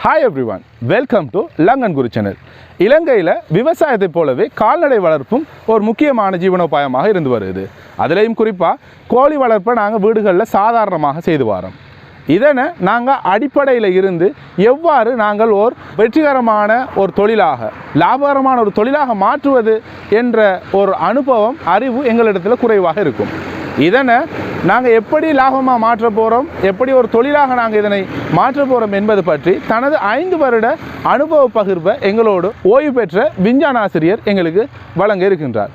Hi everyone, welcome to Langan Guru channel. இலங்கையில் விவசாயத்தைப் போலவே கால்நடை வளர்ப்பும் ஒரு முக்கியமான ஜீவனோபாயமாக இருந்து வருது. அதிலையும் குறிப்பாக கோழி வளர்ப்பை நாங்கள் வீடுகளில் சாதாரணமாக செய்து வரோம். இதனை நாங்கள் அடிப்படையில் இருந்து எவ்வாறு நாங்கள் ஒரு வெற்றிகரமான ஒரு தொழிலாக லாபகரமான ஒரு தொழிலாக மாற்றுவது என்ற ஒரு அனுபவம் அறிவு எங்களிடத்தில் குறைவாக இருக்கும். இதனை நாங்கள் எப்படி லாபமாக மாற்ற போகிறோம், எப்படி ஒரு தொழிலாக நாங்கள் இதனை மாற்ற போகிறோம் என்பது பற்றி தனது 5 வருட அனுபவ பகிர்வை எங்களோடு ஓய்வு பெற்ற விஞ்ஞான ஆசிரியர் எங்களுக்கு வழங்க இருக்கின்றார்.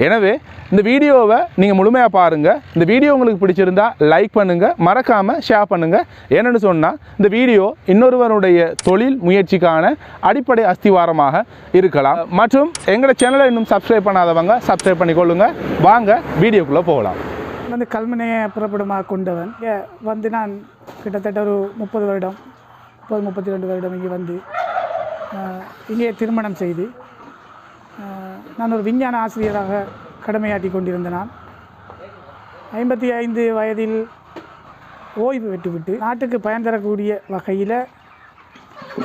எனவே இந்த வீடியோவை நீங்கள் முழுமையாக பாருங்கள். இந்த வீடியோ உங்களுக்கு பிடிச்சிருந்தா லைக் பண்ணுங்கள், மறக்காமல் ஷேர் பண்ணுங்கள். ஏன்னு சொன்னால் இந்த வீடியோ இன்னொருவருடைய தொழில் முயற்சிக்கான அடிப்படை அஸ்திவாரமாக இருக்கலாம். மற்றும் எங்களோட சேனலை இன்னும் சப்ஸ்கிரைப் பண்ணாதவங்க சப்ஸ்கிரைப் பண்ணிக்கொள்ளுங்க. வாங்க வீடியோக்குள்ளே போகலாம். வந்து கல்முனையை புறப்படமாக கொண்டவன் வந்து நான் கிட்டத்தட்ட ஒரு 30 வருடம் 32 வருடம் இங்கே வந்து இங்கே திருமணம் செய்து நான் ஒரு விஞ்ஞான ஆசிரியராக கடமையாற்றி கொண்டிருந்த நான் 55 வயதில் ஓய்வு பெற்றுவிட்டு நாட்டுக்கு பயன் தரக்கூடிய வகையில்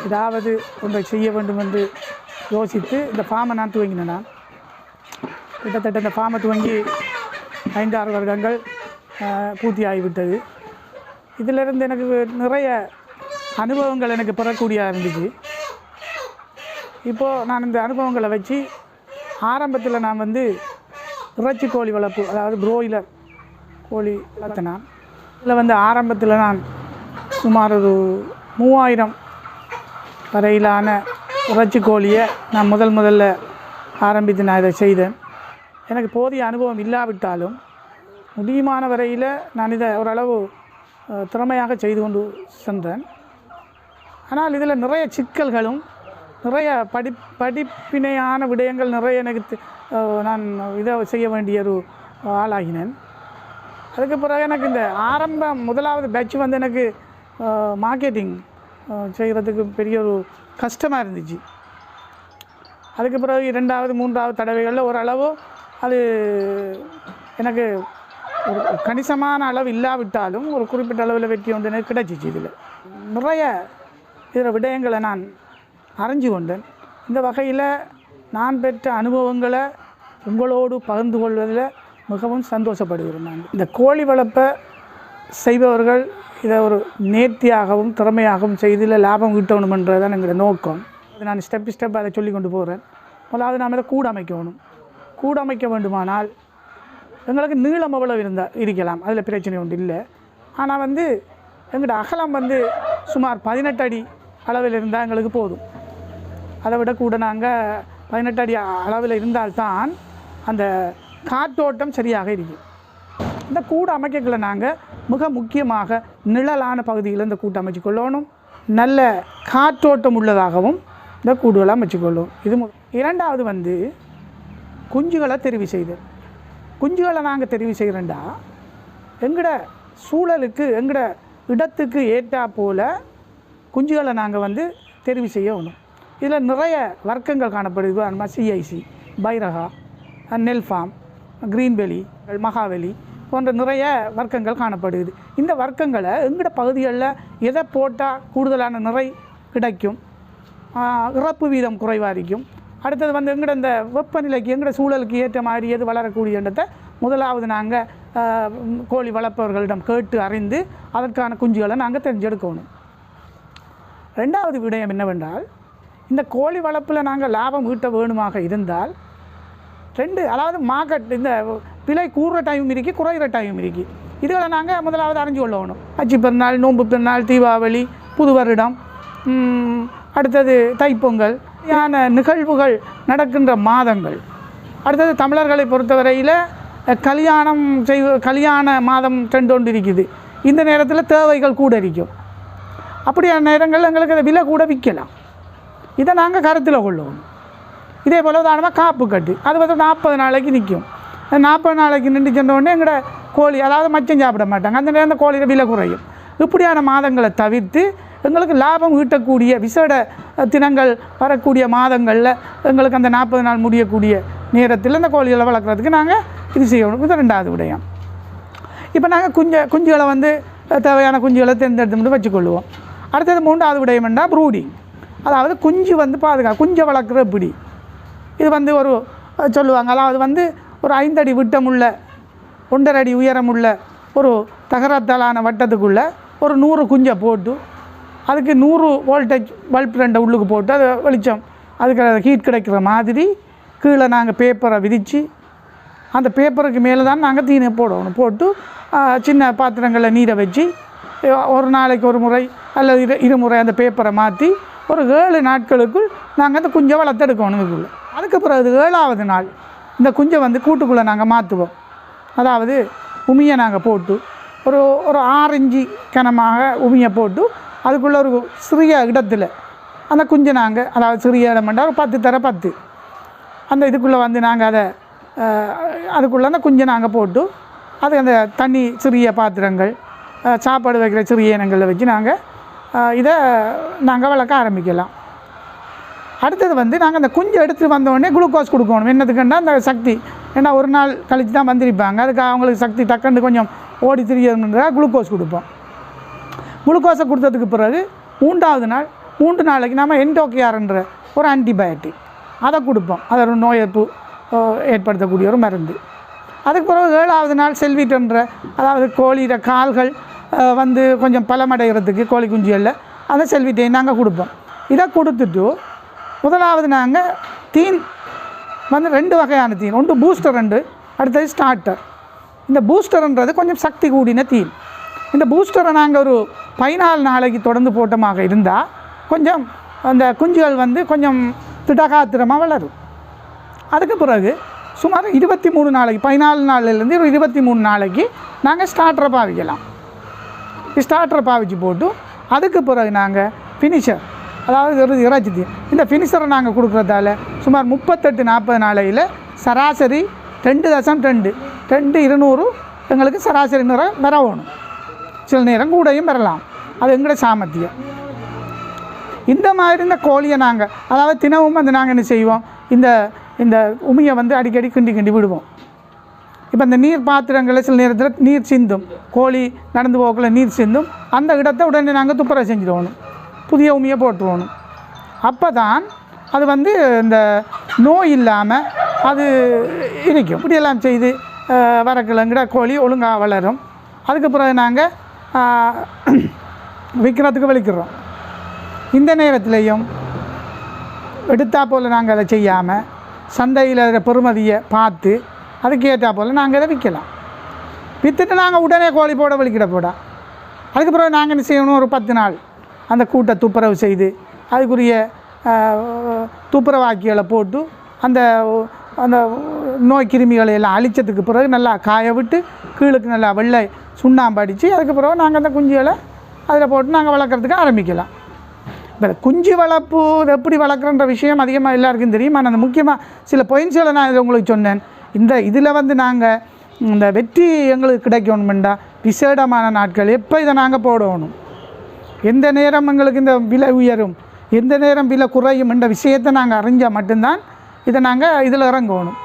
ஏதாவது ஒன்றை செய்ய வேண்டும் என்று யோசித்து இந்த ஃபார்மை நான் துவங்கினேன். நான் கிட்டத்தட்ட இந்த ஃபார்மை துவங்கி 5-6 வருடங்கள் பூர்த்தி ஆகிவிட்டது. இதிலிருந்து எனக்கு நிறைய அனுபவங்கள் எனக்கு பெறக்கூடியதாக இருந்துச்சு. இப்போது நான் இந்த அனுபவங்களை வச்சு ஆரம்பத்தில் நான் வந்து இறைச்சி கோழி வளர்ப்பு, அதாவது ப்ரோயிலர் கோழி வளர்த்தேன். இதில் வந்து ஆரம்பத்தில் நான் சுமார் ஒரு 3000 வரையிலான இறைச்சி கோழியை நான் முதல்ல ஆரம்பித்து நான் இதை செய்தேன். எனக்கு போதிய அனுபவம் இல்லாவிட்டாலும் முடியுமான வரையில் நான் இதை ஓரளவு திறமையாக செய்து கொண்டு சென்றேன். ஆனால் இதில் நிறைய சிக்கல்களும் நிறைய படிப்பினையான விடயங்கள் நிறைய எனக்கு நான் இதை செய்ய வேண்டிய ஒரு ஆளாகினேன். அதுக்கு பிறகு எனக்கு இந்த முதலாவது பேட்ச் வந்து எனக்கு மார்க்கெட்டிங் செய்கிறதுக்கு பெரிய ஒரு கஷ்டமாக இருந்துச்சு. அதுக்கு பிறகு 2வது 3வது தடவைகளில் ஓரளவு அது எனக்கு ஒரு கணிசமான அளவு இல்லாவிட்டாலும் ஒரு குறிப்பிட்ட அளவில் வெற்றி ஒன்று எனக்கு கிடைச்சிச்சு. இதில் நிறைய இதில் விடயங்களை நான் அறிஞ்சு கொண்டேன். இந்த வகையில் நான் பெற்ற அனுபவங்களை உங்களோடு பகிர்ந்து கொள்வதில் மிகவும் சந்தோஷப்படுகிறேன். நான் இந்த கோழி வளர்ப்பை செய்பவர்கள் இதை ஒரு நேர்த்தியாகவும் திறமையாகவும் செய்தில் லாபம் ஈட்டணுமென்றது தான் எங்களோட நோக்கம். அது நான் ஸ்டெப் அதை சொல்லி கொண்டு போகிறேன். முதலாவது நாம் இதை கூடு அமைக்க வேண்டுமானால் எங்களுக்கு நீளம் எவ்வளவு இருக்கலாம், அதில் பிரச்சனை ஒன்று இல்லை. ஆனால் வந்து எங்களோட அகலம் வந்து சுமார் 18 அடி அளவில் இருந்தால் எங்களுக்கு போதும். அதை விட கூட நாங்கள் 18 அடி அளவில் இருந்தால்தான் அந்த காற்றோட்டம் சரியாக இருக்கும். இந்த கூடு அமைக்கக்குள்ள நாங்கள் மிக முக்கியமாக நிழலான பகுதியில் இந்த கூட்டை அமைச்சிக்கொள்ளணும். நல்ல காற்றோட்டம் உள்ளதாகவும் இந்த கூடுகளை அமைச்சிக்கொள்ளும். இது 2வது வந்து குஞ்சுகளை தெரிவு செய்தல். குஞ்சுகளை நாங்கள் தெரிவு செய்கிறோண்டா எங்களோட சூழலுக்கு எங்களோட இடத்துக்கு ஏற்றா போல் குஞ்சுகளை நாங்கள் வந்து தெரிவு செய்யணும். இதில் நிறைய வர்க்கங்கள் காணப்படுது. சிஐசி, பைரகா, நெல்ஃபார்ம், கிரீன்வெலி, மகாவெலி போன்ற நிறைய வர்க்கங்கள் காணப்படுது. இந்த வர்க்கங்களை எங்களோட பகுதிகளில் எதை போட்டால் கூடுதலான நிறை கிடைக்கும், இறப்பு வீதம் குறைவாக இருக்கும். அடுத்தது வந்து எங்களோட இந்த வெப்பநிலைக்கு எங்களோட சூழலுக்கு ஏற்ற மாதிரி எது வளரக்கூடியன்றதை முதலாவது நாங்கள் கோழி வளர்ப்பவர்களிடம் கேட்டு அறிந்து அதற்கான குஞ்சுகளை நாங்கள் தெரிஞ்செடுக்கணும். 2வது விடயம் என்னவென்றால், இந்த கோழி வளர்ப்பில் நாங்கள் லாபம் ஈட்ட வேணுமாக இருந்தால் அதாவது மார்க்கெட் இந்த விலை கூறுற டைமும் இருக்குது, குறைகிற டைமும் இருக்குது. இதுகளை நாங்கள் முதலாவது அறிஞ்சு கொள்ளணும். அச்சு பெருநாள், நோன்பு பெருநாள், தீபாவளி, புது வருடம், அடுத்தது தைப்பொங்கல் நிகழ்வுகள் நடக்கின்ற மாதங்கள். அடுத்தது தமிழர்களை பொறுத்தவரையில் கல்யாண மாதம் சென்று இருக்குது. இந்த நேரத்தில் தேவைகள் கூட இருக்கும். அப்படியான நேரங்கள் எங்களுக்கு அதை விலை கூட விற்கலாம். இதை நாங்கள் கருத்தில் கொள்ளுவோம். இதே போல் உதாரணமாக காப்பு கட்டு, அது வந்து 40 நாளைக்கு நிற்கும். 40 நாளைக்கு நின்று சென்றோடனே எங்களோட கோழி அதாவது மச்சம் சாப்பிட மாட்டாங்க. அந்த நேரம் கோழியில் விலை குறையும். இப்படியான மாதங்களை தவிர்த்து எங்களுக்கு லாபம் ஈட்டக்கூடிய விசேட தினங்கள் வரக்கூடிய மாதங்களில் எங்களுக்கு அந்த 40 நாள் முடியக்கூடிய நேரத்தில் இந்த கோழிகளை வளர்க்குறதுக்கு நாங்கள் இது செய்யணும். இது 2வது விடயம். இப்போ நாங்கள் குஞ்சுகளை வந்து தேவையான குஞ்சுகளை தேர்ந்தெடுத்து மட்டும் வச்சுக்கொள்வோம். அடுத்தது 3வது விடயம் என்ன ப்ரூடிங், அதாவது குஞ்சு வந்து குஞ்சை வளர்க்குற பிடி. இது வந்து ஒரு சொல்லுவாங்க, அதாவது வந்து ஒரு 5 அடி விட்டமுள்ள 1.5 அடி உயரமுள்ள ஒரு தகரத்தாலான வட்டத்துக்குள்ளே ஒரு 100 குஞ்சை போட்டு அதுக்கு 100 வோல்டேஜ் பல்ப் 2 உள்ளுக்கு போட்டு அது வெளிச்சம் அதுக்கு ஹீட் கிடைக்கிற மாதிரி கீழே நாங்கள் பேப்பரை விரித்து அந்த பேப்பருக்கு மேலே தான் நாங்கள் தீனை போடணும். போட்டு சின்ன பாத்திரங்களில் நீரை வச்சு ஒரு நாளைக்கு ஒரு முறை அல்லது இருமுறை அந்த பேப்பரை மாற்றி ஒரு 7 நாட்களுக்குள் நாங்கள் அந்த குஞ்சை வளர்த்தெடுக்கணும். இதுக்குள்ளே அதுக்கு பிறகு 7வது நாள் இந்த குஞ்சை வந்து கூட்டுக்குள்ளே நாங்கள் மாற்றுவோம். அதாவது உமியை நாங்கள் போட்டு ஒரு 6 இன்ச்சு கனமாக உமியை போட்டு அதுக்குள்ளே ஒரு சிறிய இடத்துல அந்த குஞ்சை நாங்கள், அதாவது சிறிய இடம்ண்டா ஒரு 10 தர 10 அந்த இதுக்குள்ளே வந்து நாங்கள் அதை அதுக்குள்ளே அந்த குஞ்சை நாங்கள் போட்டு அது அந்த தண்ணி சிறிய பாத்திரங்கள் சாப்பாடு வைக்கிற சிறிய இனங்களில் வச்சு நாங்கள் இதை நாங்கள் வளர்க்க ஆரம்பிக்கலாம். அடுத்தது வந்து நாங்கள் அந்த குஞ்சை எடுத்து வந்தோடனே குளுக்கோஸ் கொடுக்கணும். என்னதுக்குன்னா அந்த சக்தி, ஏன்னா ஒரு நாள் கழித்து தான் வந்திருப்பாங்க, அதுக்கு அவங்களுக்கு சக்தி டக்குன்னு கொஞ்சம் ஓடி திரியணுன்றா குளுக்கோஸ் கொடுப்போம். குளுக்கோஸை கொடுத்ததுக்கு பிறகு 3வது நாள் 3 நாளைக்கு நம்ம என்டோக்கியார்ன்ற ஒரு ஆன்டிபயோட்டிக் அதை கொடுப்போம். அது ஒரு நோய் எதிர்ப்பு ஏற்படுத்தக்கூடிய ஒரு மருந்து. அதுக்கு பிறகு 7வது நாள் செல்விட்டுன்ற, அதாவது கோழியிட கால்கள் வந்து கொஞ்சம் பலமடைகிறதுக்கு கோழி குஞ்சுகளில் அந்த செல்விட்டையும் நாங்கள் கொடுப்போம். இதை கொடுத்துட்டு 1வது நாங்கள் தீன் வந்து 2 வகையான தீன், ஒன்று பூஸ்டர் 2, அடுத்தது ஸ்டார்டர். இந்த பூஸ்டர்ன்றது கொஞ்சம் சக்தி கூடின தீன். இந்த பூஸ்டரை நாங்கள் ஒரு 14 நாளைக்கு தொடர்ந்து போட்டமாக இருந்தால் கொஞ்சம் அந்த குஞ்சுகள் வந்து கொஞ்சம் திடகாத்திரமாக வளரும். அதுக்கு பிறகு சுமார் 23 நாளைக்கு 14 நாள்லேருந்து 23 நாளைக்கு நாங்கள் ஸ்டார்டரை பாவிக்கலாம். ஸ்டார்டரை பாவிச்சு போட்டு அதுக்கு பிறகு நாங்கள் ஃபினிஷர், அதாவது இறைச்சி தீன், இந்த ஃபினிஷரை நாங்கள் கொடுக்குறதால சுமார் 38-40 நாளையில் சராசரி 2.2 200 எங்களுக்கு சராசரி நிறம் பெறணும். சில நேரம் கூடையும் பெறலாம், அது எங்களோட சாமர்த்தியம். இந்த மாதிரி இந்த கோழியை நாங்கள், அதாவது தினமும் வந்து நாங்கள் என்ன செய்வோம், இந்த இந்த உமியை வந்து அடிக்கடி கிண்டி விடுவோம். இப்போ இந்த நீர் பாத்திரங்களில் சில நேரத்தில் நீர் சிந்தும், கோழி நடந்து போகக்குள்ள நீர் சிந்தும், அந்த இடத்த உடனே நாங்கள் துப்புரவு செஞ்சுடுவோம், புதிய உமியை போட்டுருவோம். அப்போ தான் அது வந்து இந்த நோய் இல்லாமல் அது இருக்கும். இப்படியெல்லாம் செய்து வரக்கிழங்கிட கோழி ஒழுங்காக வளரும். அதுக்கு பிறகு நாங்கள் விற்கிறதுக்கு வலிக்கிறோம். இந்த நேரத்திலையும் எடுத்தா போல் நாங்கள் அதை செய்யாமல் சந்தையில் இருக்கிற பெறுமதியை பார்த்து அதுக்கு ஏற்றா போல் நாங்கள் அதை விற்கலாம். விற்றுட்டு நாங்கள் உடனே கோழி போட வலிக்கிட போட அதுக்கு பிறகு நாங்கள் என்ன செய்யணும், ஒரு 10 நாள் அந்த கூட்டை துப்புரவு செய்து அதுக்குரிய துப்புரவாக்கிகளை போட்டு அந்த அந்த நோய் கிருமிகளை எல்லாம் அழிச்சதுக்கு பிறகு நல்லா காய விட்டு கீழுக்கு நல்லா வெள்ளை சுண்ணாம்பு அடித்து அதுக்கு பிறகு நாங்கள் அந்த குஞ்சுகளை அதில் போட்டு நாங்கள் வளர்க்குறதுக்கு ஆரம்பிக்கலாம். இப்போ குஞ்சு வளர்ப்பு எப்படி வளர்க்குறன்ற விஷயம் அதிகமாக எல்லாருக்கும் தெரியும். ஆனால் அந்த முக்கியமாக சில பாயிண்ட்ஸ்களை நான் இதை உங்களுக்கு சொன்னேன். இதில் வந்து நாங்கள் இந்த வெற்றி எங்களுக்கு கிடைக்கணுமெண்டா விசேடமான நாட்கள் எப்போ இதை நாங்கள் போடணும், எந்த நேரம் எங்களுக்கு இந்த விலை உயரும், எந்த நேரம் விலை குறையும் என்ற விஷயத்தை நாங்கள் அறிஞ்சால் மட்டும்தான் இதை நாங்கள் இதில் இறங்கணும்.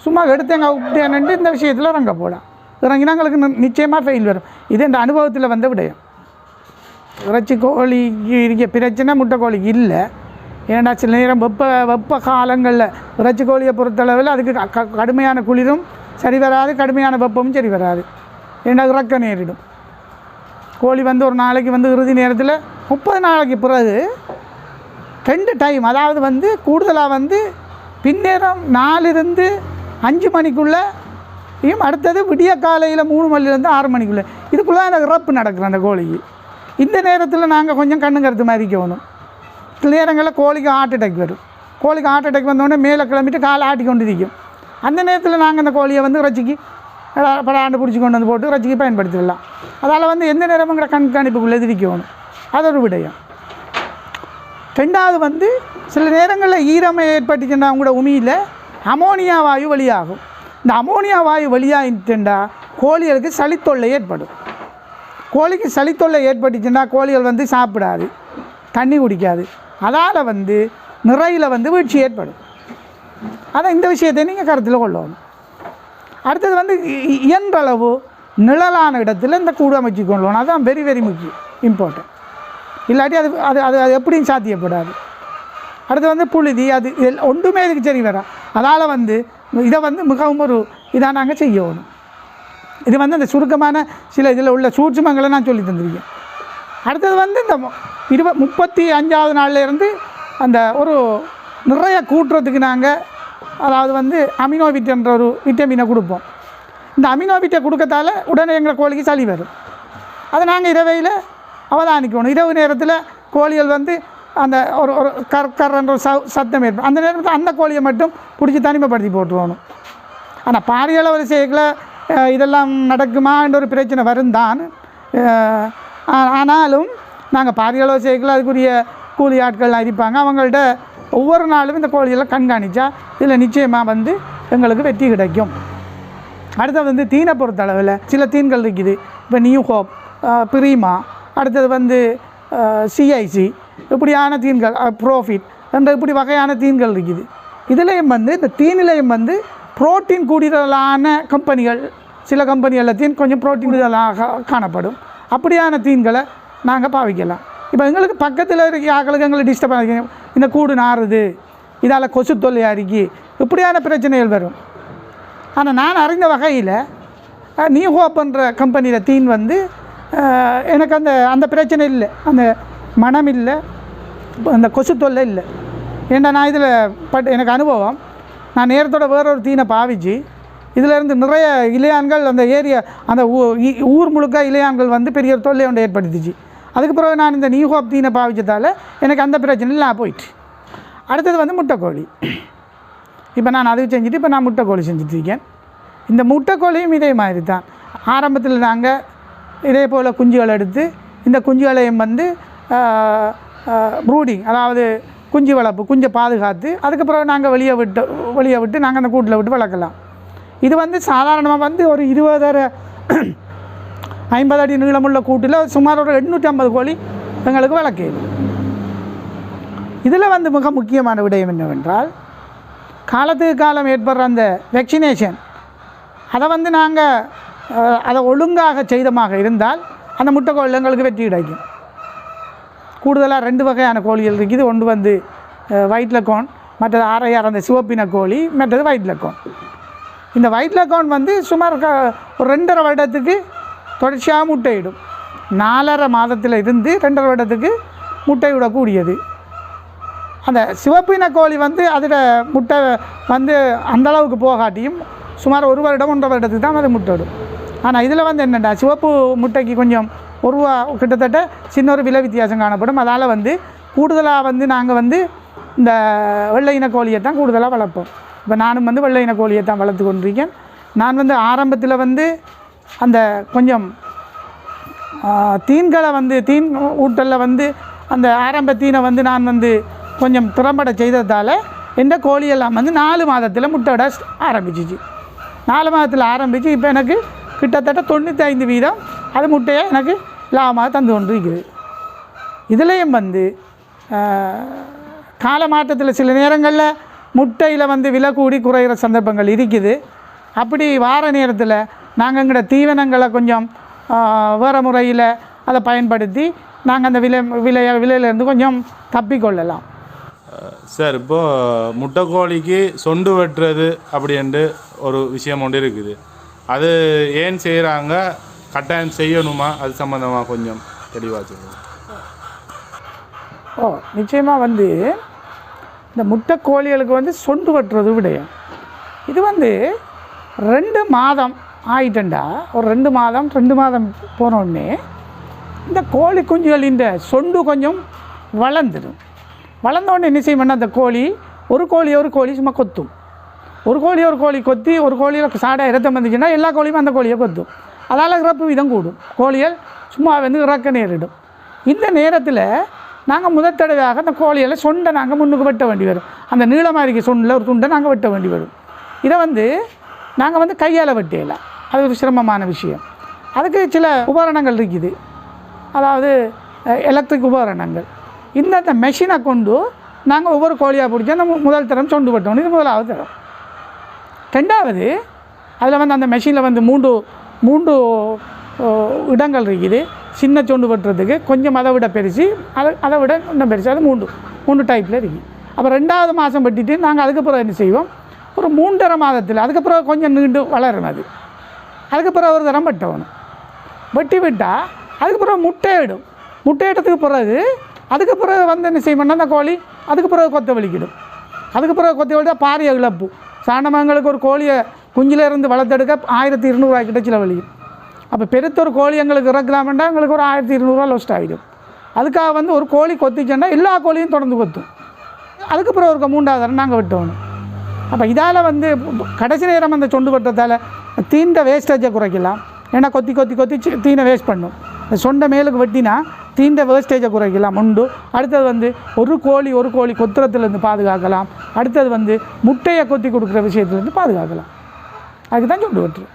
சும்மா எடுத்து எங்கள் விட்டேன்ட்டு இந்த விஷயத்தில் இறங்க போகலாம். இறங்கினா எங்களுக்கு நிச்சயமாக ஃபெயில் வரும். இது இந்த அனுபவத்தில் வந்த விடயம். இறைச்சி கோழிக்கு இருக்க பிரச்சனை முட்டை கோழிக்கு இல்லை. ஏன்னா சில நேரம் வெப்ப காலங்களில் இறைச்சி கோழியை பொறுத்தளவில் அதுக்கு கடுமையான குளிரும் சரி வராது, கடுமையான வெப்பமும் சரி வராது. ஏன்னா இறக்க நேரிடும். கோழி வந்து ஒரு நாளைக்கு வந்து இறுதி நேரத்தில் 30 நாளைக்கு பிறகு 2 டைம், அதாவது வந்து கூடுதலாக வந்து பின்னேரம் 4 to 5 மணிக்குள்ளே, அடுத்தது விடிய காலையில் 3 மணிலேருந்து 6 மணிக்குள்ளே, இதுக்குள்ளே அந்த இறப்பு நடக்குது அந்த கோழிக்கு. இந்த நேரத்தில் நாங்கள் கொஞ்சம் கண்ணுங்கிறது மாதிரி இருக்கணும். சில நேரங்களில் கோழிக்கு ஹார்ட் அட்டாக் வரும். கோழிக்கு ஹார்ட் அட்டாக் வந்தோடனே மேலே கிளம்பிட்டு காலை ஆட்டி கொண்டு இருக்கும். அந்த நேரத்தில் நாங்கள் அந்த கோழியை வந்து இறைச்சிக்கு படாண்டு பிடிச்சி கொண்டு வந்து போட்டு இறைச்சிக்கு பயன்படுத்திடலாம். அதால் வந்து எந்த நேரமும் கூட கண்காணிப்புக்குள்ளே இருக்கணும். அது ஒரு விடயம். 2வது வந்து சில நேரங்களில் ஈரமை ஏற்பட்டுச்சுன்னா கூட உமியில் அமோனியா வாயு வெளியாகும். இந்த அமோனியா வாயு வெளியாகிட்டுண்டா கோழிகளுக்கு சளித்தொல்லை ஏற்படும். கோழிக்கு சளித்தொல்லை ஏற்பட்டுச்சுன்னா கோழிகள் வந்து சாப்பிடாது, தண்ணி குடிக்காது. அதால் வந்து நிறையில் வந்து வீழ்ச்சி ஏற்படும். அதை இந்த விஷயத்தை நீங்கள் கருத்தில் கொள்ளணும். அடுத்தது வந்து இயன்றளவு நிழலான இடத்துல இந்த கூடு அமைச்சு கொள்ளணும். அதுதான் வெரி வெரி முக்கியம், இம்பார்ட்டன்ட். இல்லாட்டி அது அது அது அது எப்படியும் சாத்தியப்படாது. அடுத்து வந்து புழுதி, அது ஒன்றுமே இதுக்கு சரி வரும். அதால் வந்து இதை வந்து மிகவும் ஒரு இதாக நாங்கள் செய்யணும். இது வந்து அந்த சுருக்கமான சில இதில் உள்ள சூட்சுமங்களை நான் சொல்லி தந்திருக்கேன். அடுத்தது வந்து இந்த 35வது நாள்லேருந்து அந்த ஒரு நிறைய கூட்டுறதுக்கு நாங்கள் அதாவது வந்து அமினோவிட்ன்ற ஒரு விட்டமினை கொடுப்போம். இந்த அமினோவிட்டை கொடுக்கத்தால் உடனே எங்கள் கோழிக்கு சளி வரும். அதை நாங்கள் இரவையில் அவதானிக்கணும். இரவு நேரத்தில் கோழிகள் வந்து அந்த ஒரு ஒரு கர்ன்ற ஒரு சத்தம் ஏற்படும். அந்த நேரத்தில் அந்த கோழியை மட்டும் பிடிச்சி தனிமைப்படுத்தி போட்டுருவணும். ஆனால் பாரிய அளவு செய்யல இதெல்லாம் நடக்குமா என்ற ஒரு பிரச்சனை வரும் தான். ஆனாலும் நாங்கள் பாரிய அளவு செய்யல அதுக்குரிய கூலி ஆட்கள்லாம் இருப்பாங்க. அவங்கள்ட்ட ஒவ்வொரு நாளும் இந்த கோழிகளை கண்காணித்தா இதில் நிச்சயமாக வந்து எங்களுக்கு வெற்றி கிடைக்கும். அடுத்தது வந்து தீனை பொறுத்தளவில் சில தீன்கள் இருக்குது. இப்போ நியூ ஹோப், பிரீமா, அடுத்தது வந்து சிஐசி, இப்படியான தீன்கள், ப்ரோஃபிட் என்ற இப்படி வகையான தீன்கள் இருக்குது. இதுலேயும் வந்து இந்த தீனிலையும் வந்து புரோட்டீன் கூடுதலான கம்பெனிகள், சில கம்பெனிகளில் தீன் கொஞ்சம் புரோட்டீன் கூடுதலாக காணப்படும். அப்படியான தீன்களை நாங்கள் பாவிக்கலாம். இப்போ எங்களுக்கு பக்கத்தில் இருக்க ஆக்களுக்கு எங்களுக்கு டிஸ்டர்ப் ஆகி இந்த கூடு நாறுது, இதால் கொசு தொல்லையாக இருக்கி, இப்படியான பிரச்சனைகள் வரும். ஆனால் நான் அறிந்த வகையில் நியூ ஹோப்ன்ற கம்பெனியில் தீன் வந்து எனக்கு அந்த பிரச்சனை இல்லை, அந்த மனம் இல்லை, அந்த கொசு தொல்லை இல்லை. ஏன்னா நான் இதில் எனக்கு அனுபவம். நான் நேரத்தோட வேறொரு தீனை பாவிச்சு இதிலேருந்து நிறைய இலையான்கள் அந்த ஏரியா அந்த ஊர் முழுக்க இலையான்கள் வந்து பெரிய ஒரு தொல்லை ஒன்று ஏற்படுத்திச்சு. அதுக்கு பிறகு நான் இந்த நியூ ஹோப் தீனை பாவிச்சதால் எனக்கு அந்த பிரச்சனையில் நான் போயிட்டு. அடுத்தது வந்து முட்டைக்கோழி. இப்போ நான் அதுக்கு செஞ்சுட்டு இப்போ நான் முட்டைக்கோழி செஞ்சுட்ருக்கேன். இந்த முட்டைக்கோழியும் இதே மாதிரி தான். ஆரம்பத்தில் நாங்கள் இதே போல் குஞ்சுகள் எடுத்து இந்த குஞ்சுகளையும் வந்து ப்ரூடிங், அதாவது குஞ்சு வளர்ப்பு, குஞ்சை பாதுகாத்து அதுக்கப்புறம் நாங்கள் வெளியே விட்டு நாங்கள் அந்த கூட்டில் விட்டு வளர்க்கலாம். இது வந்து சாதாரணமாக வந்து ஒரு 50 அடி நீளமுள்ள கூட்டில் சுமார் ஒரு 850 கோழி எங்களுக்கு வளர்க்குது. இதில் வந்து மிக முக்கியமான விடயம் என்னவென்றால் காலத்துக்கு காலம் ஏற்படுற அந்த வேக்சினேஷன், அதை வந்து நாங்கள் அதை ஒழுங்காக செய்தமாக இருந்தால் அந்த முட்டைக்கோழி எங்களுக்கு வெற்றி கிடைக்கும். கூடுதலாக 2 வகையான கோழிகள் இருக்குது. ஒன்று வந்து ஒயிட் லெக்கார்ன், மற்றது ஆரையார் அந்த சிவப்பின கோழி, மற்றது ஒயிட் லெக்கார்ன். இந்த ஒயிட் லெக்கார்ன் வந்து சுமார் ஒரு 2.5 வருடத்துக்கு தொடர்ச்சியாக முட்டையிடும். 4.5 மாதத்தில் இருந்து 2.5 வருடத்துக்கு முட்டையிடக்கூடியது. அந்த சிவப்பின கோழி வந்து அதோட முட்டை வந்து அந்தளவுக்கு போகாட்டியும் சுமார் 1 வருடம் 1.5 வருடத்துக்கு தான் அது முட்டையிடும். ஆனால் இதில் வந்து என்னென்னா சிவப்பு முட்டைக்கு கொஞ்சம் ரூபா கிட்டத்தட்ட சின்ன ஒரு விலை வித்தியாசம் காணப்படும். அதால் வந்து கூடுதலாக வந்து நாங்கள் வந்து இந்த வெள்ளை இன கோழியை தான் கூடுதலாக வளர்ப்போம். இப்போ நானும் வந்து வெள்ளை இன கோழியை தான் வளர்த்து கொண்டிருக்கேன். நான் வந்து ஆரம்பத்தில் வந்து அந்த கொஞ்சம் தீன்களை வந்து தீன் ஊட்டலில் வந்து அந்த ஆரம்ப தீனை வந்து நான் வந்து கொஞ்சம் திறம்பட செய்ததால் எந்த கோழியெல்லாம் வந்து 4 மாதத்தில் முட்டையிட ஆரம்பிச்சிச்சு. 4 மாதத்தில் ஆரம்பித்து இப்போ எனக்கு கிட்டத்தட்ட 95% அது முட்டையை எனக்கு லாபமாக தந்து கொண்டு இருக்குது. இதுலேயும் வந்து கால மாற்றத்தில் சில நேரங்களில் முட்டையில் வந்து விலை கூடி குறைகிற சந்தர்ப்பங்கள் இருக்குது. அப்படி வார நேரத்தில் நாங்கள் எங்களோட தீவனங்களை கொஞ்சம் வேறு முறையில் அதை பயன்படுத்தி நாங்கள் அந்த விலையிலேருந்து கொஞ்சம் தப்பிக்கொள்ளலாம். சார், இப்போது முட்டைக்கோழிக்கு சொண்டு வெட்டுறது அப்படின்ட்டு ஒரு விஷயம் ஒன்று இருக்குது. அது ஏன் செய்கிறாங்க, கட்டாயம் செய்யணுமா, அது சம்மந்தமாக கொஞ்சம் தெளிவாக சொல்லுங்கள். நிச்சயமாக வந்து இந்த முட்டைக்கோழிகளுக்கு வந்து சொண்டு வெட்டுறது விடயம் இது வந்து 2 மாதம் ஆயிட்டண்டா, ஒரு 2 மாதம் போனோடனே இந்த கோழி குஞ்சுகளின் சொண்டு கொஞ்சம் வளர்ந்துடும். வளர்ந்தோடனே என்ன செய்யணும்னா அந்த கோழி ஒரு கோழி சும்மா கொத்தும். ஒரு கோழி கொத்தி ஒரு கோழியில் சாடை இரத்தம் வந்துச்சுன்னா எல்லா கோழியும் அந்த கோழியை கொத்தும். அதால் இறப்பு வீதம் கூடும். கோழிகள் சும்மா வந்து இறக்க நேரிடும். இந்த நேரத்தில் நாங்கள் முதல் தடவையாக அந்த கோழிகளை சொண்டை நாங்கள் முன்னுக்கு வெட்ட வேண்டி வரும். அந்த நீளமாக இருக்க சொண்டில் ஒரு துண்டை நாங்கள் வெட்ட வேண்டி வரும். இதை வந்து நாங்கள் வந்து கையால் வெட்டையலாம். அது ஒரு சிரமமான விஷயம். அதுக்கு சில உபகரணங்கள் இருக்குது, அதாவது எலக்ட்ரிக் உபகரணங்கள். இந்த மெஷினை கொண்டு நாங்கள் ஒவ்வொரு கோழியாக பிடிச்சி அந்த முதல் தரம் சொண்டு வெட்டணும். இது முதலாவது தரம். 2வது அதில் வந்து அந்த மெஷினில் வந்து மூன்று இடங்கள் இருக்குது. சின்ன சொண்டு வெட்டுறதுக்கு கொஞ்சம் அதை விட பெருசு, அதை விட இன்னும் பெருசு. அது மூன்று டைப்பில் இருக்குது. அப்போ 2வது மாதம் வெட்டிட்டு நாங்கள் அதுக்கப்புறம் என்ன செய்வோம், ஒரு 3.5 மாதத்தில் அதுக்கப்புறம் கொஞ்சம் நீண்டு வளரும். அதுக்கப்புறம் ஒரு தரம் வெட்டணும். வெட்டி விட்டால் அதுக்கப்புறம் முட்டையிடத்துக்கு பிறகு அதுக்கப்புறம் வந்து என்ன செய்யணும்னா அந்த கோழி அதுக்கப்புறம் கொத்த வலிக்கிடும். அதுக்கப்புறம் கொத்த வலிட்டா பாரிய இழப்பு. சாணமங்களுக்கு ஒரு கோழியை குஞ்சிலேருந்து வளர்த்தெடுக்க 1200 கிட்ட செலவழியும். அப்போ பெருத்த ஒரு கோழி எங்களுக்கு இறக்கலாமெண்டா எங்களுக்கு ஒரு 1200 லோஸ்ட் ஆகிடும். அதுக்காக வந்து ஒரு கோழி கொத்திச்சேன்னா எல்லா கோழியும் தொடர்ந்து கொத்தும். அதுக்கப்புறம் ஒரு 3வது தரம் நாங்கள் வெட்டணும். அப்போ இதால் வந்து கடைசி நேரம் அந்த சொண்டு வெட்டுறதால தீண்ட வேஸ்டேஜை குறைக்கலாம். ஏன்னா கொத்தி தீனை வேஸ்ட் பண்ணும். சொண்டை மேலுக்கு வெட்டினா தீண்ட வேஸ்டேஜை குறைக்கலாம் உண்டு. அடுத்தது வந்து ஒரு கோழி கொத்துறதுலேருந்து பாதுகாக்கலாம். அடுத்தது வந்து முட்டையை கொத்தி கொடுக்குற விஷயத்துலேருந்து பாதுகாக்கலாம். அதுக்கு தான் சொண்டு வெட்டுறோம்.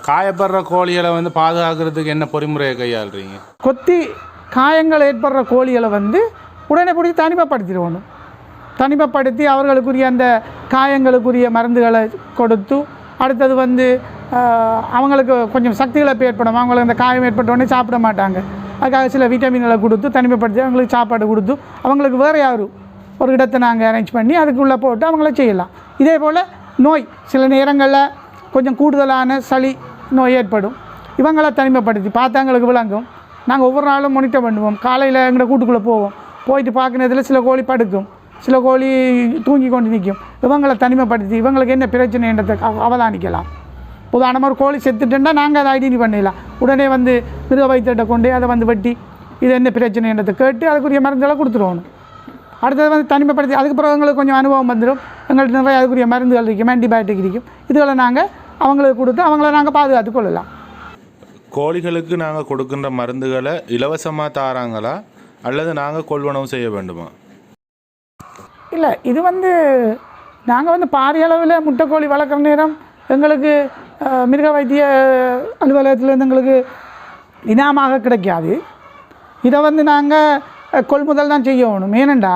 காயப்படுற கோழிகளை வந்து பாதுகாக்கிறதுக்கு என்ன பொறிமுறையை கையாளுறீங்க? கொத்தி காயங்கள் ஏற்படுற கோழிகளை வந்து உடனே பிடிச்சி தனிமைப்படுத்திடுவோம். தனிமைப்படுத்தி அவர்களுக்குரிய அந்த காயங்களுக்குரிய மருந்துகளை கொடுத்து, அடுத்தது வந்து அவங்களுக்கு கொஞ்சம் சக்திகளை ஏற்படும். அவங்களுக்கு அந்த காயம் ஏற்பட்ட உடனே சாப்பிட மாட்டாங்க. அதுக்காக சில விட்டமின்களை கொடுத்து தனிமைப்படுத்தி அவங்களுக்கு சாப்பாடு கொடுத்து அவங்களுக்கு வேறு யாரும் ஒரு இடத்தை நாங்கள் அரேஞ்ச் பண்ணி அதுக்குள்ளே போட்டு அவங்கள செய்யலாம். இதே போல் நோய் சில நேரங்களில் கொஞ்சம் கூடுதலான சளி நோய் ஏற்படும். இவங்களை தனிமைப்படுத்தி பார்த்தா எங்களுக்கு விளங்கும். நாங்கள் ஒவ்வொரு நாளும் மானிட்டர் பண்ணுவோம். காலையில் எங்களை கூட்டுக்குள்ளே போயிட்டு பார்க்குறதுல சில கோழி படுக்கும், சில கோழி தூங்கி கொண்டு நிற்கும். இவங்களை தனிமைப்படுத்தி இவங்களுக்கு என்ன பிரச்சனைன்றதை அவதானிக்கலாம். உதாரணமாக ஒரு கோழி செத்துட்டேன்னா நாங்கள் அதை ஐடென்டி பண்ணிடலாம். உடனே வந்து மிருக வைத்தியத்தை கொண்டு அதை வந்து வெட்டி இது என்ன பிரச்சனைன்றதை கேட்டு அதுக்குரிய மருந்துகளை கொடுத்துருவோம். அடுத்தது வந்து தனிமைப்படுத்தி அதுக்கப்புறம் எங்களுக்கு கொஞ்சம் அனுபவம் வந்துடும். எங்களுக்கு நிறைய அதுக்குரிய மருந்துகள் இருக்கும், ஆன்டிபயோட்டிக் இருக்கும். இதுகளை நாங்கள் அவங்களுக்கு கொடுத்து அவங்கள நாங்கள் பாதுகாத்து கொள்ளலாம். கோழிகளுக்கு நாங்கள் கொடுக்கின்ற மருந்துகளை இலவசமாக தாராங்களா அல்லது நாங்கள் கொள்வனவு செய்ய வேண்டுமா? இல்லை, இது வந்து நாங்கள் வந்து பாரிய அளவில் முட்டைக்கோழி வளர்க்குற நேரம் எங்களுக்கு மிருக வைத்திய அலுவலகத்திலேருந்து எங்களுக்கு இனாமாக கிடைக்காது. இதை வந்து நாங்கள் கொள்முதல் தான் செய்யணும். ஏனெண்டா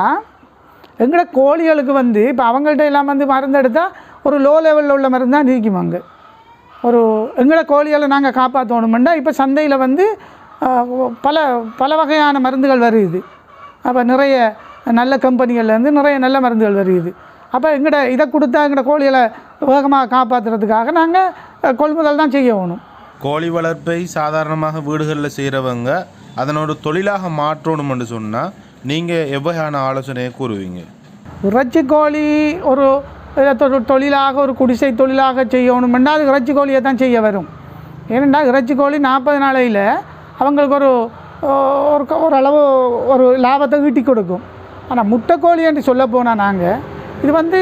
எங்களோட கோழிகளுக்கு வந்து இப்போ அவங்கள்ட்ட எல்லாம் வந்து மருந்து எடுத்தால் ஒரு லோ லெவலில் உள்ள மருந்து தான் இருக்கும். அங்கே ஒரு எங்களோட கோழிகளை நாங்கள் காப்பாற்றணுமெண்டா இப்போ சந்தையில் வந்து பல வகையான மருந்துகள் வருது. அப்போ நிறைய நல்ல கம்பெனிகள்லேருந்து நிறைய நல்ல மருந்துகள் வருது. அப்போ எங்கள்ட இதை கொடுத்தா எங்களோட கோழிகளை வேகமாக காப்பாற்றுறதுக்காக நாங்கள் கொள்முதல் தான் செய்யணும். கோழி வளர்ப்பை சாதாரணமாக வீடுகளில் செய்கிறவங்க அதனோட தொழிலாக மாற்றணும்னு சொன்னால் நீங்கள் எவ்வகையான ஆலோசனையை கூறுவீங்க? இறைச்சி கோழி ஒரு தொழிலாக ஒரு குடிசை தொழிலாக செய்யணுமெண்டா அது இறைச்சி கோழியை தான் செய்ய வரும். ஏனெண்டா இறைச்சி கோழி 40 நாளையில் அவங்களுக்கு ஓரளவு ஒரு லாபத்தை ஈட்டி கொடுக்கும். ஆனால் முட்டைக்கோழி என்று சொல்ல போனால் நாங்கள் இது வந்து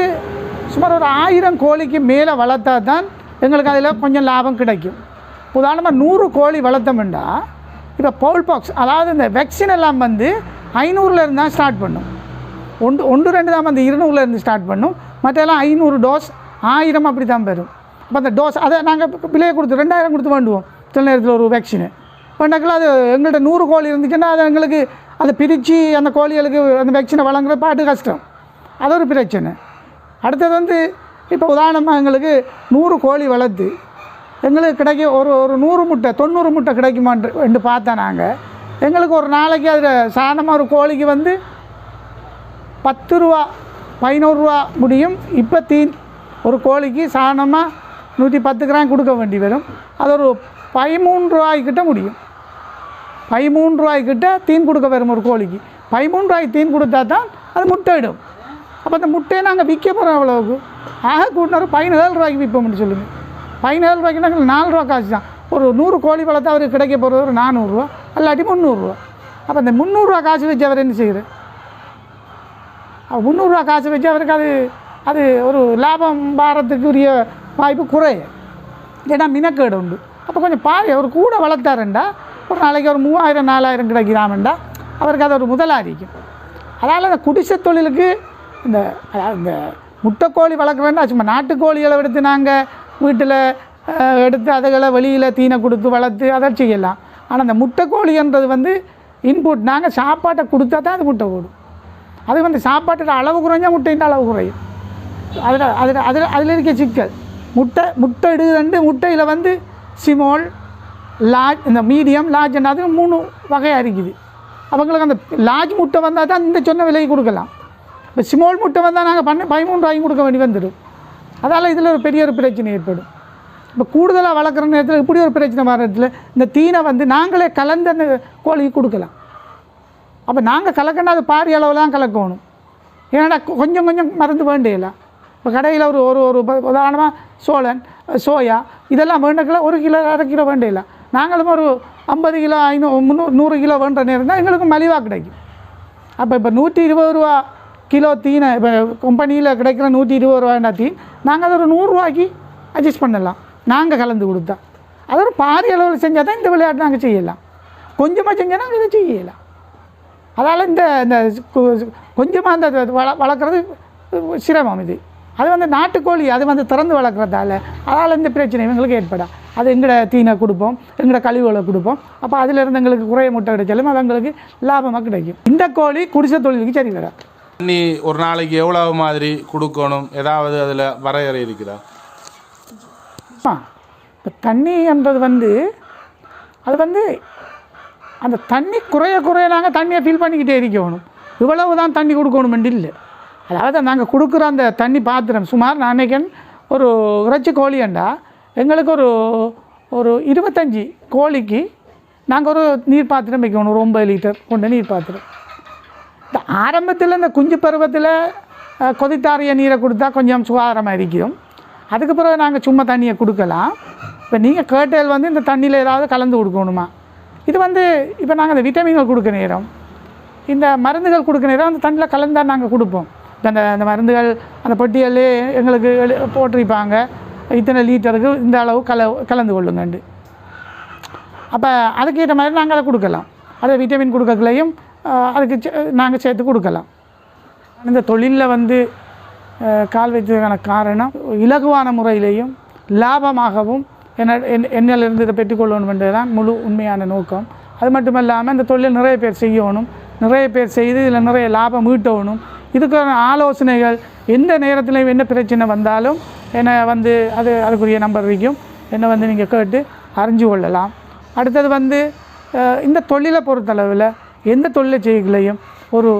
சுமார் ஒரு 1000 கோழிக்கு மேலே வளர்த்தா தான் எங்களுக்கு அதில் கொஞ்சம் லாபம் கிடைக்கும். உதாரணமாக 100 கோழி வளர்த்தோம்னா இப்போ பவுல் பாக்ஸ் அதாவது இந்த வேக்சின் எல்லாம் வந்து 500லேருந்து தான் ஸ்டார்ட் பண்ணும். 1-2 தான் வந்து 200லேருந்து ஸ்டார்ட் பண்ணும். மற்றெல்லாம் 500 டோஸ் 1000 அப்படி தான் பெறும். அப்போ அந்த டோஸ் அதை நாங்கள் விலையை கொடுத்து 2000 கொடுத்து வேண்டுவோம். சில நேரத்தில் ஒரு வேக்சினு பண்ணக்கில் அது எங்கள்கிட்ட 100 கோழி இருந்துச்சுன்னா அது எங்களுக்கு அதை பிரித்து அந்த கோழிகளுக்கு அந்த வேக்சினை வழங்குற பாட்டு கஷ்டம். அது ஒரு பிரச்சனை. அடுத்தது வந்து இப்போ உதாரணமாக எங்களுக்கு 100 கோழி வளர்த்து எங்களுக்கு கிடைக்க ஒரு 100 முட்டை 90 முட்டை கிடைக்குமான்னு பார்த்தா நாங்கள் எங்களுக்கு ஒரு நாளைக்கு அதில் சாதாரணமாக ஒரு கோழிக்கு வந்து 10 ரூபா 15 ரூபா முடியும். இப்போ தீன் ஒரு கோழிக்கு சாதாரணமாக 110 கிராம் கொடுக்க வேண்டி வரும். அது ஒரு 13 ரூபாய்க்கிட்ட முடியும். 13 ரூபாய்க்கிட்ட தீன் கொடுக்க வரும் ஒரு கோழிக்கு. 13 ரூபாய்க்கு தீன் கொடுத்தா தான் அது முட்டையிடும். அப்போ அந்த முட்டையை நாங்கள் விற்க போகிறோம். அவ்வளோவுக்கு ஆக கூட்டினார் 17 ரூபாய்க்கு விற்போம்னு சொல்லுங்கள். 17 ரூபாய்க்கு நாங்கள் 4 ரூபா காசு தான். ஒரு 100 கோழி வளர்த்தா அவருக்கு கிடைக்க போகிறது ஒரு 400 ரூபா அல்லாட்டி 300 ரூபா. அப்போ அந்த 300 ரூபா காசு வச்சு அவர் என்ன செய்கிறார்? 300 ரூபா காசு வச்சு அவருக்கு அது ஒரு லாபம் பாரத்துக்குரிய வாய்ப்பு குறைய. ஏன்னா மினக்கேடு உண்டு. அப்போ கொஞ்சம் அவர் கூட வளர்த்தாருண்டா ஒரு நாளைக்கு ஒரு 3000-4000 கிடைக்கிறாமண்டா அவருக்கு அது ஒரு முதலாளிக்கும். அதனால் அந்த குடிசை தொழிலுக்கு இந்த முட்டைக்கோழி வளர்க்குறேன்னா சும்மா நாட்டுக்கோழிகளை எடுத்து நாங்கள் வீட்டில் எடுத்து அதுகளை வெளியில் தீனை கொடுத்து வளர்த்து அதை செய்யலாம். ஆனால் அந்த முட்டைக்கோழின்றது வந்து இன்புட் நாங்கள் சாப்பாட்டை கொடுத்தா தான் அது முட்டை போடும். அது வந்து சாப்பாட்டோட அளவு குறைஞ்சா முட்டையின் அளவு குறையும். அதில் இருக்க சிக்கல் முட்டை இடுதுண்டு முட்டையில் வந்து சிமோல் லார்ஜ், இந்த மீடியம், லார்ஜ் அது 3 வகையாக இருக்குது. அவங்களுக்கு அந்த லார்ஜ் முட்டை வந்தால் தான் இந்த சொன்ன விலைக்கு கொடுக்கலாம். இப்போ ஸ்மால் முட்டை வந்தால் நாங்கள் 13 ரூபாய்க்கு கொடுக்க வேண்டி வந்துடும். அதால் இதில் ஒரு பெரிய ஒரு பிரச்சனை ஏற்படும். இப்போ கூடுதலாக வளர்க்குற நேரத்தில் இப்படி ஒரு பிரச்சனை வர இடத்துல இந்த தீனை வந்து நாங்களே கலந்து அந்த கோழிக்கு கொடுக்கலாம். அப்போ நாங்கள் கலக்கணும், அது பாரி அளவில் தான் கலக்கணும். ஏன்னா கொஞ்சம் கொஞ்சம் மருந்து வேண்டியலாம். இப்போ கடையில் ஒரு ஒரு ஒரு உதாரணமாக சோளன், சோயா இதெல்லாம் வேண்டக்கில் 1 கிலோ 1/2 கிலோ வேண்டியலாம். நாங்களும் ஒரு 50 கிலோ 500 300 100 கிலோ வேண்ட நேரம் தான் எங்களுக்கு மலிவாக கிடைக்கும். அப்போ இப்போ 120 ரூபா கிலோ தீனை, இப்போ கம்பெனியில் கிடைக்கிற 120 ரூபாய்னா தீன் நாங்கள் அதை ஒரு 100 ரூபாய்க்கு அட்ஜஸ்ட் பண்ணலாம். நாங்கள் கலந்து கொடுத்தா அது ஒரு பாரி அளவில் செஞ்சால் தான் இந்த விளையாட்டு நாங்கள் செய்யலாம். கொஞ்சமாக செஞ்சால் நாங்கள் இதை செய்யலாம். அதால் இந்த இந்த கொஞ்சமாக அந்த வளர்க்குறது சிரமம். இது அது வந்து நாட்டுக்கோழி, அது வந்து திறந்து வளர்க்குறதால அதால் இந்த பிரச்சனை எங்களுக்கு ஏற்படும். அது எங்களோட தீனை கொடுப்போம், எங்களோட கழிவுகளை கொடுப்போம். அப்போ அதிலிருந்து எங்களுக்கு குறைய முட்டை கிடைச்சாலும் அது எங்களுக்கு லாபமாக கிடைக்கும். இந்த கோழி குடிசை தொழிலுக்கு சரி வர. தண்ணி ஒரு நாளைக்கு எவ்வளவு மாதிரி கொடுக்கணும், ஏதாவது அதில் வரையறை இருக்குதா? இப்போ தண்ணி என்பது வந்து அது வந்து அந்த தண்ணி குறைய குறைய நாங்கள் தண்ணியை ஃபில் பண்ணிக்கிட்டே இருக்கணும். இவ்வளவு தான் தண்ணி கொடுக்கணுமெண்டு இல்லை. அதாவது நாங்கள் கொடுக்குற அந்த தண்ணி பாத்திரம் சுமார் நான் நினைக்கிறேன் ஒரு இறைச்சி கோழியண்டா எங்களுக்கு ஒரு ஒரு 25 கோழிக்கு நாங்கள் ஒரு நீர் பாத்திரம் வைக்கணும். ஒரு 9 லிட்டர் கொண்ட நீர் பாத்திரம். இந்த ஆரம்பத்தில் இந்த குஞ்சு பருவத்தில் கொதித்தாரிய நீரை கொடுத்தா கொஞ்சம் சுகாதாரமாக இருக்கும். அதுக்கு பிறகு நாங்கள் சும்மா தண்ணியை கொடுக்கலாம். இப்போ நீங்கள் கேட்டல் வந்து இந்த தண்ணியில் ஏதாவது கலந்து கொடுக்கணுமா? இது வந்து இப்போ நாங்கள் இந்த விட்டமின்கள் கொடுக்க நேரம், இந்த மருந்துகள் கொடுக்க நேரம் அந்த தண்ணியில் கலந்தால் நாங்கள் கொடுப்போம். அந்த அந்த மருந்துகள் அந்த பட்டியலே எங்களுக்கு போட்டிருப்பாங்க, இத்தனை லிட்டருக்கு இந்த அளவு கலந்து கொள்ளுங்கண்டு. அப்போ அதுக்கேற்ற மாதிரி நாங்கள் அதை கொடுக்கலாம். அதை விட்டமின் கொடுக்கலையும் அதுக்கு நாங்கள் சேர்த்து கொடுக்கலாம். இந்த தொழிலில் வந்து கால் வைத்ததுக்கான காரணம் இலகுவான முறையிலையும் லாபமாகவும் என்னிலிருந்து இதை பெற்றுக்கொள்ளணும் என்றது தான் முழு உண்மையான நோக்கம். அது மட்டும் இல்லாமல் இந்த தொழில் நிறைய பேர் செய்யணும், நிறைய பேர் செய்து இதில் நிறைய லாபம் ஈட்டணும். இதுக்கான ஆலோசனைகள் எந்த நேரத்திலையும் என்ன பிரச்சனை வந்தாலும் என்னை வந்து அதுக்குரிய நம்பர் இருக்கும், என்னை வந்து நீங்கள் கேட்டு அறிஞ்சு கொள்ளலாம். அடுத்தது வந்து இந்த தொழிலை பொறுத்தளவில் எந்த தொழிலை செய்யலையும் ஒரு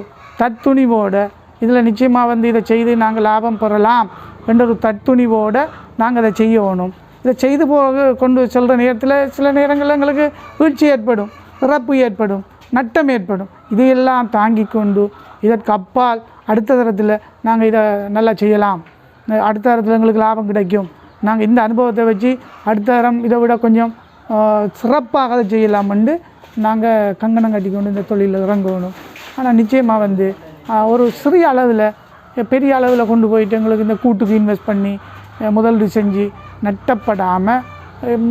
தத்துணிவோடு இதில் நிச்சயமாக வந்து இதை செய்து நாங்கள் லாபம் பெறலாம் என்ற ஒரு தத்துணிவோடு நாங்கள் அதை செய்யணும். இதை செய்து கொண்டு செல்கிற நேரத்தில் சில நேரங்களில் எங்களுக்கு வீழ்ச்சி ஏற்படும், இறப்பு ஏற்படும், நட்டம் ஏற்படும். இதையெல்லாம் தாங்கி கொண்டு இதற்கு அப்பால் அடுத்த தரத்தில் நாங்கள் இதை நல்லா செய்யலாம், அடுத்த தரத்தில் எங்களுக்கு லாபம் கிடைக்கும், நாங்கள் இந்த அனுபவத்தை வச்சு அடுத்த தரம் இதை விட கொஞ்சம் சிறப்பாக அதை செய்யலாம்னு நாங்கள் கங்கணம் கட்டி கொண்டு இந்த தொழிலில் இறங்கணும். ஆனால் நிச்சயமாக வந்து ஒரு சிறிய அளவில் பெரிய அளவில் கொண்டு போயிட்டு எங்களுக்கு இந்த கூட்டுக்கு இன்வெஸ்ட் பண்ணி முதலீடு செஞ்சு நட்டப்படாமல்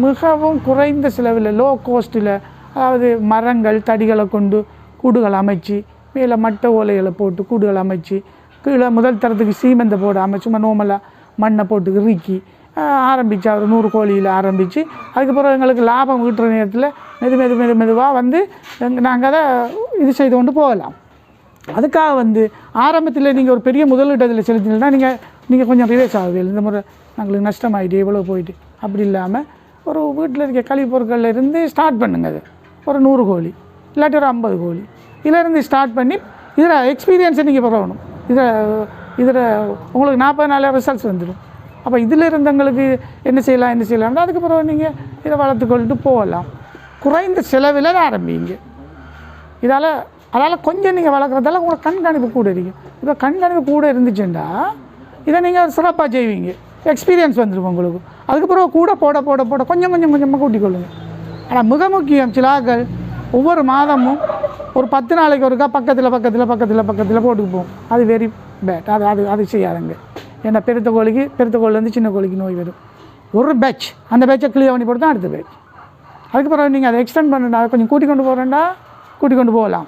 மிகவும் குறைந்த செலவில் லோ கோஸ்ட்டில், அதாவது மரங்கள் தடிகளை கொண்டு கூடுகள் அமைச்சு மேலே மட்டை ஓலைகளை போட்டு கூடுகள் அமைச்சு கீழே முதல் தரத்துக்கு சீமெந்தை போடாமல் சும்மா நோமலாக மண்ணை போட்டு இறுக்கி ஆரம்பித்து ஒரு 100 கோழியில் ஆரம்பித்து அதுக்கப்புறம் எங்களுக்கு லாபம் ஈட்டுற நேரத்தில் மெதுவாக வந்து நாங்கள் அதை இது செய்து கொண்டு போகலாம். அதுக்காக வந்து ஆரம்பத்தில் நீங்கள் ஒரு பெரிய முதலீட்டு அதில் செலுத்தினா நீங்கள் கொஞ்சம் ரிவேஸ் ஆகுது. இந்த முறை நாங்களுக்கு நஷ்டமாயிட்டு எவ்வளோ போயிட்டு அப்படி இல்லாமல் ஒரு வீட்டில் இருக்க கழிவு பொருட்களில் இருந்து ஸ்டார்ட் பண்ணுங்க. அது ஒரு 100 கோழி இல்லாட்டி ஒரு 50 கோழி இதிலேருந்து ஸ்டார்ட் பண்ணி இதில் எக்ஸ்பீரியன்ஸை நீங்கள் பெறணும். இதில் உங்களுக்கு 40 நாள் ரிசல்ட்ஸ் வந்துடும். அப்போ இதில் இருந்தவங்களுக்கு என்ன செய்யலாம்னா அதுக்கப்புறம் நீங்கள் இதை வளர்த்துக்கொள்ளிட்டு போகலாம். குறைந்த செலவில் ஆரம்பிங்க. அதால் கொஞ்சம் நீங்கள் வளர்க்குறதால உங்களுக்கு கண்காணிப்பு கூட இருக்கும். இப்போ கண்காணிப்பு கூட இருந்துச்சுன்னா இதை நீங்கள் சிறப்பாக செய்வீங்க, எக்ஸ்பீரியன்ஸ் வந்துடும் உங்களுக்கு. அதுக்கப்புறம் கூட போட கொஞ்சம் கொஞ்சமாக கூட்டிக்கொள்ளுங்க. ஆனால் மிக முக்கியம் சிலாக்கள் ஒவ்வொரு மாதமும் ஒரு 10 நாளைக்கு ஒருக்கா பக்கத்தில் போட்டுக்குப்போம். அது வெரி பேட். அது செய்யாதுங்க. ஏன்னா பெருத்த கோழிலேருந்து சின்ன கோழிக்கு நோய் வரும். ஒரு பேட்ச் அந்த பேட்சை கிளியர் பண்ணி போட்டு தான் அடுத்த பேட்ச். அதுக்கப்புறம் நீங்கள் அதை எக்ஸ்டெண்ட் பண்ணா கொஞ்சம் கூட்டிக்கொண்டு போகலாம்.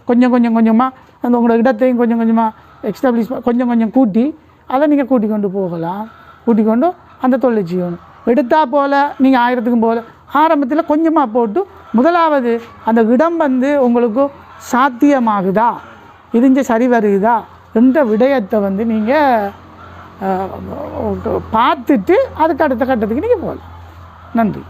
கொஞ்சமாக அந்த உங்களோட இடத்தையும் கொஞ்சமாக எக்ஸ்டாப்ளிஷ் கொஞ்சம் கூட்டி அதை நீங்கள் கூட்டிக்கொண்டு போகலாம். கூட்டிக்கொண்டு அந்த தொழிலை செய்யணும். எடுத்தால் போல் நீங்கள் 1000க்கும் போல் ஆரம்பத்தில் கொஞ்சமாக போட்டு முதலாவது அந்த இடம் வந்து உங்களுக்கு சாத்தியமாகுதா, இதிஞ்ச சரி வருகுதா என்ற விடயத்தை வந்து நீங்கள் பார்த்துட்டு அதுக்கு அடுத்த கட்டத்துக்கு நீங்கள் போகலாம். நன்றி.